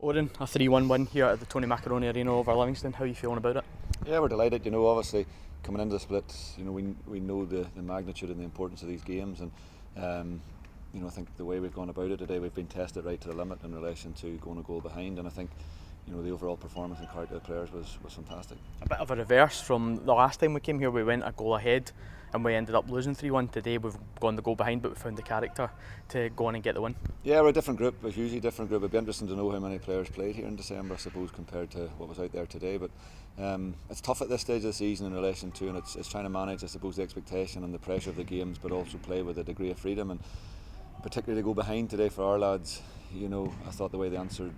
Oran, a 3-1 win here at the Tony Macaroni Arena over Livingston. How are you feeling about it? Yeah, we're delighted. Obviously coming into the split, we know the magnitude and the importance of these games, and I think the way we've gone about it today, we've been tested right to the limit in relation to going a goal behind, and I think the overall performance and character of the players was fantastic. A bit of a reverse from the last time we came here. We went a goal ahead and we ended up losing 3-1. Today we've gone the goal behind, but we found the character to go on and get the win. Yeah, we're a different group, a hugely different group. It'd be interesting to know how many players played here in December, I suppose, compared to what was out there today, but it's tough at this stage of the season in relation to, and it's trying to manage, I suppose, the expectation and the pressure of the games, but also play with a degree of freedom, and particularly to go behind today for our lads. I thought the way they answered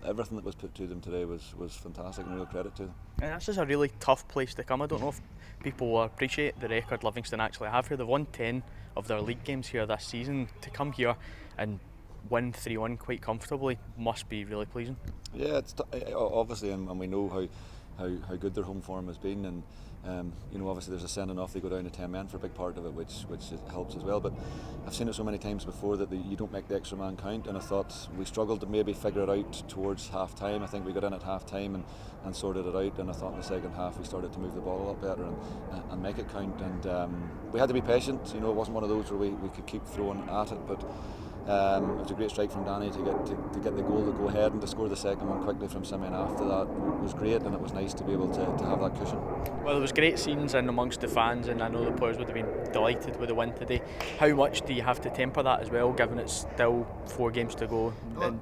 everything that was put to them today was fantastic, and real credit to them. And this is a really tough place to come. I don't know if people will appreciate the record Livingston actually have here. They've won 10 of their league games here this season. To come here and win 3-1 quite comfortably must be really pleasing. Yeah, it's obviously, and we know how good their home form has been, and obviously there's a sending off. They go down to 10 men for a big part of it, which helps as well. But I've seen it so many times before that you don't make the extra man count, and I thought we struggled to maybe figure it out towards half time. I think we got in at half time and sorted it out, and I thought in the second half we started to move the ball a lot better and make it count, and we had to be patient. It wasn't one of those where we could keep throwing at it, but it was a great strike from Danny to get the goal to go ahead, and to score the second one quickly from Simeon after that was great, and it was nice to be able to have that cushion. Well, there was great scenes in amongst the fans, and I know the players would have been delighted with the win today. How much do you have to temper that as well, given it's still 4 games to go, and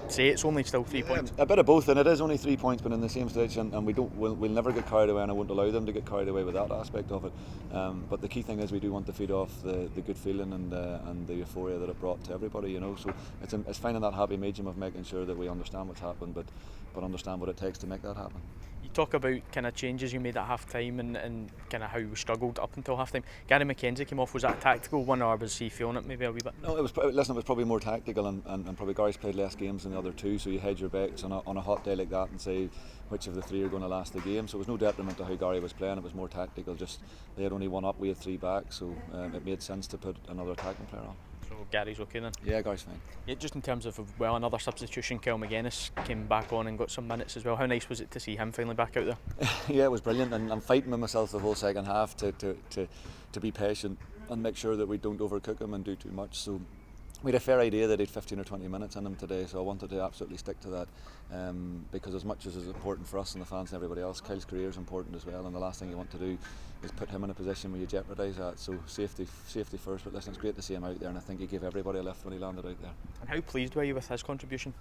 say it's only still 3 points? A bit of both, and it is only 3 points, but in the same stage, and we'll never get carried away, and I won't allow them to get carried away with that aspect of it. But the key thing is we do want to feed off the good feeling and the euphoria that it brought to everybody. So it's finding that happy medium of making sure that we understand what's happened, but understand what it takes to make that happen. You talk about kind of changes you made at half time and kind of how we struggled up until half time. Gary McKenzie came off. Was that a tactical one, or was he feeling it maybe a wee bit? No, it was probably more tactical, and probably Gary's played less games than the other two, so you hedge your bets on a hot day like that and say which of the 3 are going to last the game. So it was no detriment to how Gary was playing. It was more tactical. Just they had only 1 up, we had 3 back, so it made sense to put another attacking player on. So Gary's okay then? Yeah, Gary's fine. Yeah, just in terms of another substitution, Kel McGuinness came back on and got some minutes as well. How nice was it to see him finally back out there? Yeah, it was brilliant, and I'm fighting with myself the whole second half to be patient and make sure that we don't overcook him and do too much. So we had a fair idea that he'd 15 or 20 minutes in him today, so I wanted to absolutely stick to that, because as much as it's important for us and the fans and everybody else, Kyle's career is important as well, and the last thing you want to do is put him in a position where you jeopardise that. So safety first, but listen, it's great to see him out there, and I think he gave everybody a lift when he landed out there. And how pleased were you with his contribution?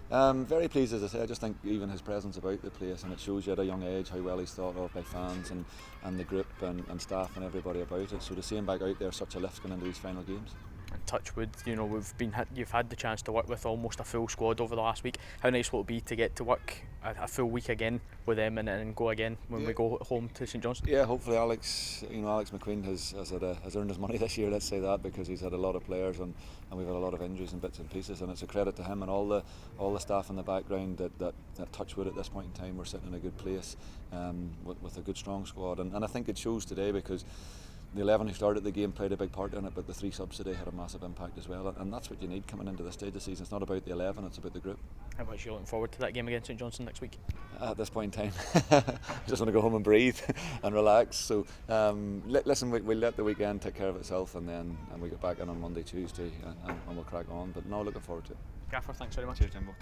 Very pleased, as I say. I just think even his presence about the place, and it shows you at a young age how well he's thought of by fans and the group and staff and everybody about it. So to see him back out there, such a lift going into these final games. And touch wood, you've had the chance to work with almost a full squad over the last week. How nice will it be to get to work a full week again with them and go again when we go home to St Johnstone? Yeah, hopefully Alex McQueen has earned his money this year, let's say that, because he's had a lot of players and we've had a lot of injuries and bits and pieces, and it's a credit to him and all the staff in the background that touch wood at this point in time. We're sitting in a good place with a good strong squad, and I think it shows today, because the 11 who started the game played a big part in it, but the 3 subs today had a massive impact as well, and that's what you need coming into this stage of the season. It's not about the 11, it's about the group. How much are you looking forward to that game against St Johnstone next week? At this point in time, just want to go home and breathe and relax. So listen, we'll let the weekend take care of itself, and we get back in on Monday, Tuesday, and we'll crack on. But no, looking forward to it. Gaffer, thanks very much. Cheers, Jimbo.